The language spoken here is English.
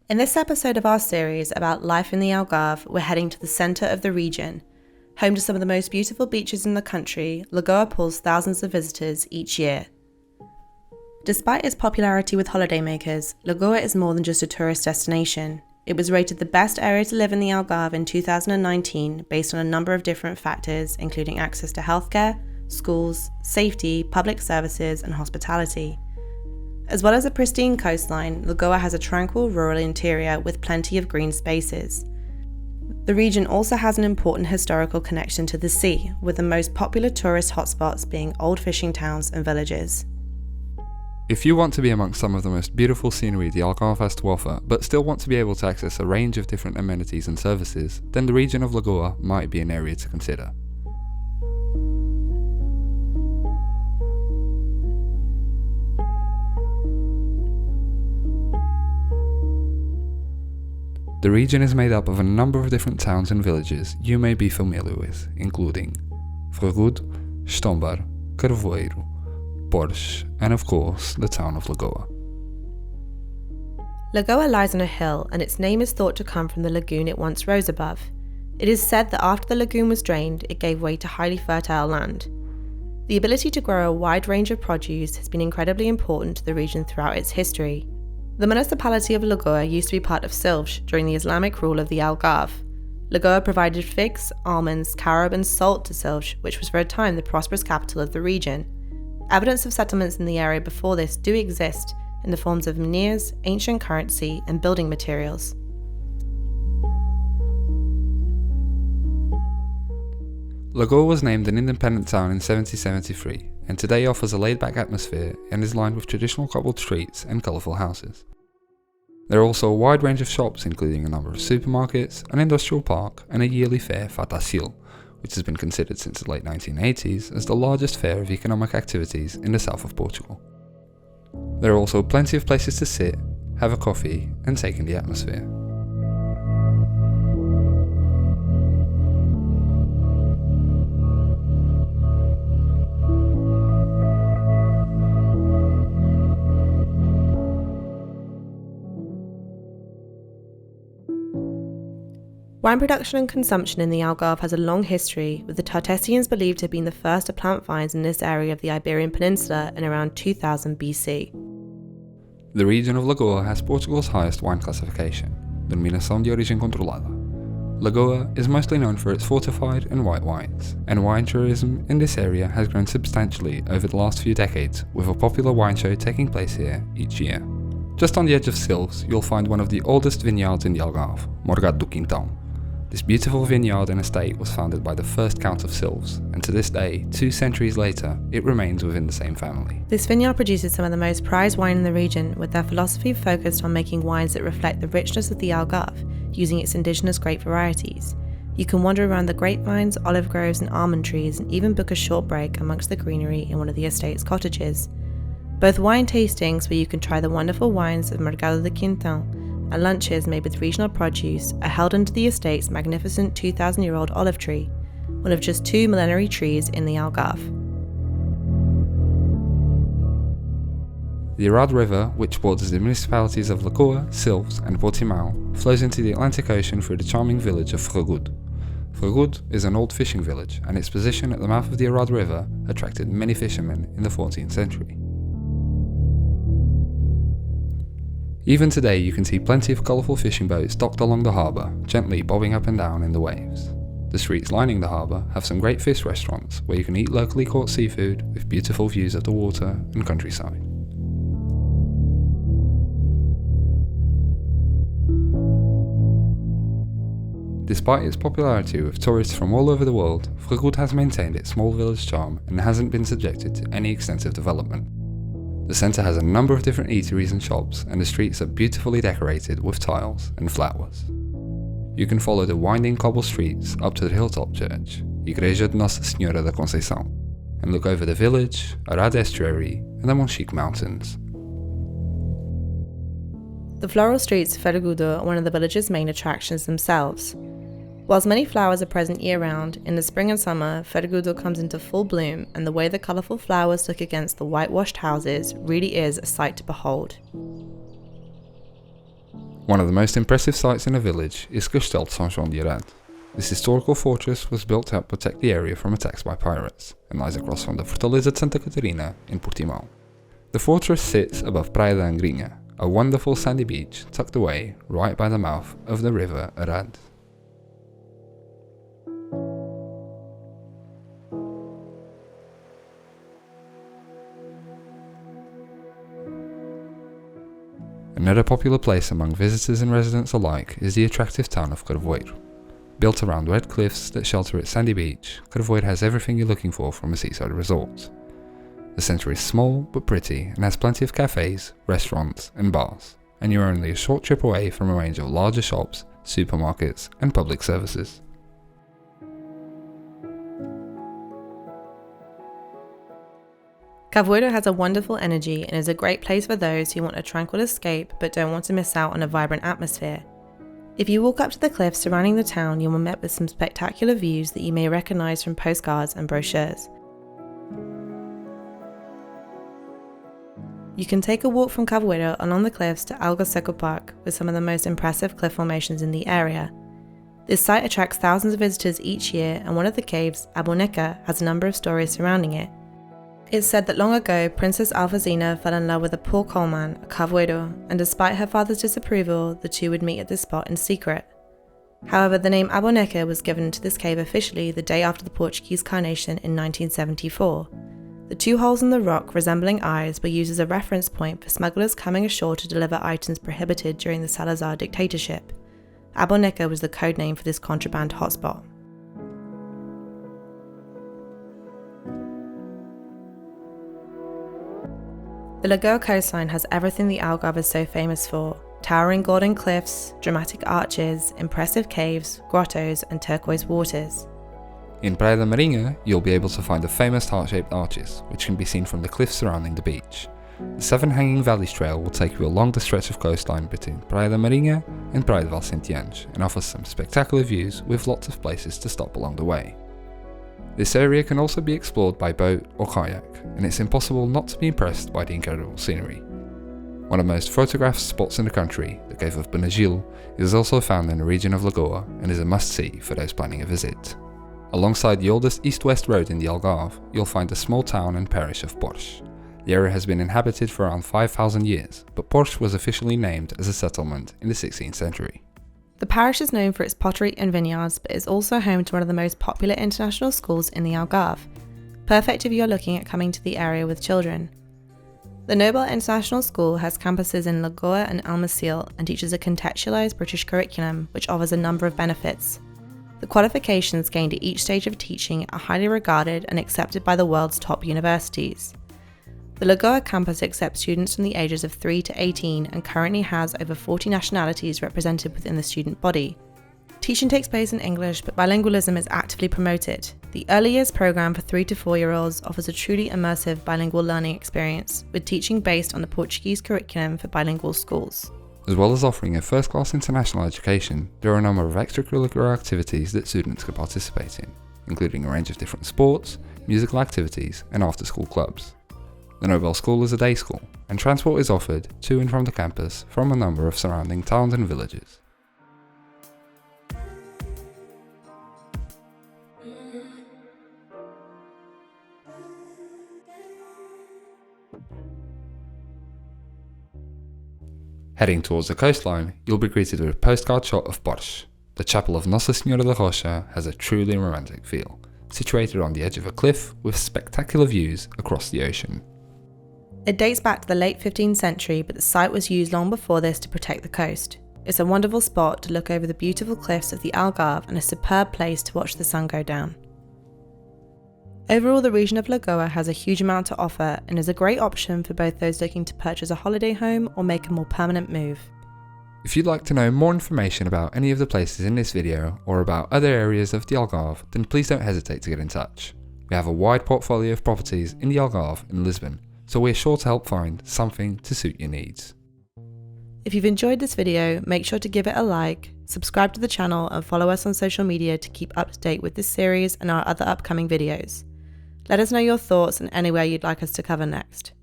In this episode of our series about life in the Algarve, we're heading to the centre of the region. Home to some of the most beautiful beaches in the country, Lagoa pulls thousands of visitors each year. Despite its popularity with holidaymakers, Lagoa is more than just a tourist destination. It was rated the best area to live in the Algarve in 2019 based on a number of different factors, including access to healthcare, schools, safety, public services, and hospitality. As well as a pristine coastline, Lagoa has a tranquil rural interior with plenty of green spaces. The region also has an important historical connection to the sea, with the most popular tourist hotspots being old fishing towns and villages. If you want to be amongst some of the most beautiful scenery the Algarve has to offer, but still want to be able to access a range of different amenities and services, then the region of Lagoa might be an area to consider. The region is made up of a number of different towns and villages you may be familiar with, including Fregude, Stombar, Carvoeiro, Porche, and of course, the town of Lagoa. Lagoa lies on a hill, and its name is thought to come from the lagoon it once rose above. It is said that after the lagoon was drained, it gave way to highly fertile land. The ability to grow a wide range of produce has been incredibly important to the region throughout its history. The municipality of Lagoa used to be part of Silves during the Islamic rule of the Algarve. Lagoa provided figs, almonds, carob and salt to Silves, which was for a time the prosperous capital of the region. Evidence of settlements in the area before this do exist in the forms of menhirs, ancient currency and building materials. Lagoa was named an independent town in 1773, and today offers a laid-back atmosphere and is lined with traditional cobbled streets and colourful houses. There are also a wide range of shops, including a number of supermarkets, an industrial park, and a yearly fair, Fatacil, which has been considered since the late 1980s as the largest fair of economic activities in the south of Portugal. There are also plenty of places to sit, have a coffee, and take in the atmosphere. Wine production and consumption in the Algarve has a long history, with the Tartessians believed to have been the first to plant vines in this area of the Iberian Peninsula in around 2000 BC. The region of Lagoa has Portugal's highest wine classification, Denominação de Origem Controlada. Lagoa is mostly known for its fortified and white wines, and wine tourism in this area has grown substantially over the last few decades, with a popular wine show taking place here each year. Just on the edge of Silves, you'll find one of the oldest vineyards in the Algarve, Morgado do Quintão. This beautiful vineyard and estate was founded by the first Count of Silves, and to this day, 2 centuries later, it remains within the same family. This vineyard produces some of the most prized wine in the region, with their philosophy focused on making wines that reflect the richness of the Algarve, using its indigenous grape varieties. You can wander around the grapevines, olive groves and almond trees, and even book a short break amongst the greenery in one of the estate's cottages. Both wine tastings, where you can try the wonderful wines of Morgado do Quintão, and lunches made with regional produce are held under the estate's magnificent 2,000-year-old olive tree, one of just 2 millenary trees in the Algarve. The Arad River, which borders the municipalities of Lagoa, Silves and Portimão, flows into the Atlantic Ocean through the charming village of Fregude. Fregude is an old fishing village, and its position at the mouth of the Arad River attracted many fishermen in the 14th century. Even today you can see plenty of colourful fishing boats docked along the harbour, gently bobbing up and down in the waves. The streets lining the harbour have some great fish restaurants where you can eat locally caught seafood with beautiful views of the water and countryside. Despite its popularity with tourists from all over the world, Fregude has maintained its small village charm and hasn't been subjected to any extensive development. The centre has a number of different eateries and shops, and the streets are beautifully decorated with tiles and flowers. You can follow the winding cobble streets up to the hilltop church, Igreja de Nossa Senhora da Conceição, and look over the village, Arad Estuary and the Monchique Mountains. The floral streets of Fregude are one of the village's main attractions themselves. Whilst many flowers are present year-round, in the spring and summer, Fregude comes into full bloom, and the way the colourful flowers look against the whitewashed houses really is a sight to behold. One of the most impressive sights in the village is Castelo de São João de Arad. This historical fortress was built to help protect the area from attacks by pirates, and lies across from the Fortaleza de Santa Catarina in Portimão. The fortress sits above Praia da Angrinha, a wonderful sandy beach tucked away right by the mouth of the river Arad. Another popular place among visitors and residents alike is the attractive town of Carvoeiro. Built around red cliffs that shelter its sandy beach, Carvoeiro has everything you're looking for from a seaside resort. The centre is small but pretty and has plenty of cafes, restaurants and bars, and you're only a short trip away from a range of larger shops, supermarkets and public services. Carvoeiro has a wonderful energy and is a great place for those who want a tranquil escape but don't want to miss out on a vibrant atmosphere. If you walk up to the cliffs surrounding the town, you will be met with some spectacular views that you may recognise from postcards and brochures. You can take a walk from Carvoeiro along the cliffs to Algo Seco Park, with some of the most impressive cliff formations in the area. This site attracts thousands of visitors each year, and one of the caves, A Boneca, has a number of stories surrounding it. It's said that long ago, Princess Alfazina fell in love with a poor coalman, a carvoeiro, and despite her father's disapproval, the two would meet at this spot in secret. However, the name A Boneca was given to this cave officially the day after the Portuguese coronation in 1974. The two holes in the rock resembling eyes were used as a reference point for smugglers coming ashore to deliver items prohibited during the Salazar dictatorship. A Boneca was the code name for this contraband hotspot. The Lagoa coastline has everything the Algarve is so famous for: towering golden cliffs, dramatic arches, impressive caves, grottos and turquoise waters. In Praia da Marinha, you'll be able to find the famous heart-shaped arches, which can be seen from the cliffs surrounding the beach. The Seven Hanging Valleys Trail will take you along the stretch of coastline between Praia da Marinha and Praia de Valsentianes, and offers some spectacular views with lots of places to stop along the way. This area can also be explored by boat or kayak, and it's impossible not to be impressed by the incredible scenery. One of the most photographed spots in the country, the Cave of Benagil, is also found in the region of Lagoa and is a must-see for those planning a visit. Alongside the oldest east-west road in the Algarve, you'll find the small town and parish of Porche. The area has been inhabited for around 5,000 years, but Porche was officially named as a settlement in the 16th century. The parish is known for its pottery and vineyards, but is also home to one of the most popular international schools in the Algarve, perfect if you are looking at coming to the area with children. The Nobel International School has campuses in Lagoa and Almacil and teaches a contextualised British curriculum, which offers a number of benefits. The qualifications gained at each stage of teaching are highly regarded and accepted by the world's top universities. The Lagoa campus accepts students from the ages of 3 to 18 and currently has over 40 nationalities represented within the student body. Teaching takes place in English, but bilingualism is actively promoted. The Early Years program for 3 to 4-year-olds offers a truly immersive bilingual learning experience, with teaching based on the Portuguese curriculum for bilingual schools. As well as offering a first-class international education, there are a number of extracurricular activities that students can participate in, including a range of different sports, musical activities and after-school clubs. The Nobel School is a day school, and transport is offered to and from the campus from a number of surrounding towns and villages. Heading towards the coastline, you'll be greeted with a postcard shot of Porche. The chapel of Nossa Senhora da Rocha has a truly romantic feel, situated on the edge of a cliff with spectacular views across the ocean. It dates back to the late 15th century, but the site was used long before this to protect the coast. It's a wonderful spot to look over the beautiful cliffs of the Algarve and a superb place to watch the sun go down. Overall, the region of Lagoa has a huge amount to offer and is a great option for both those looking to purchase a holiday home or make a more permanent move. If you'd like to know more information about any of the places in this video or about other areas of the Algarve, then please don't hesitate to get in touch. We have a wide portfolio of properties in the Algarve and Lisbon, so we're sure to help find something to suit your needs. If you've enjoyed this video, make sure to give it a like, subscribe to the channel and follow us on social media to keep up to date with this series and our other upcoming videos. Let us know your thoughts and anywhere you'd like us to cover next.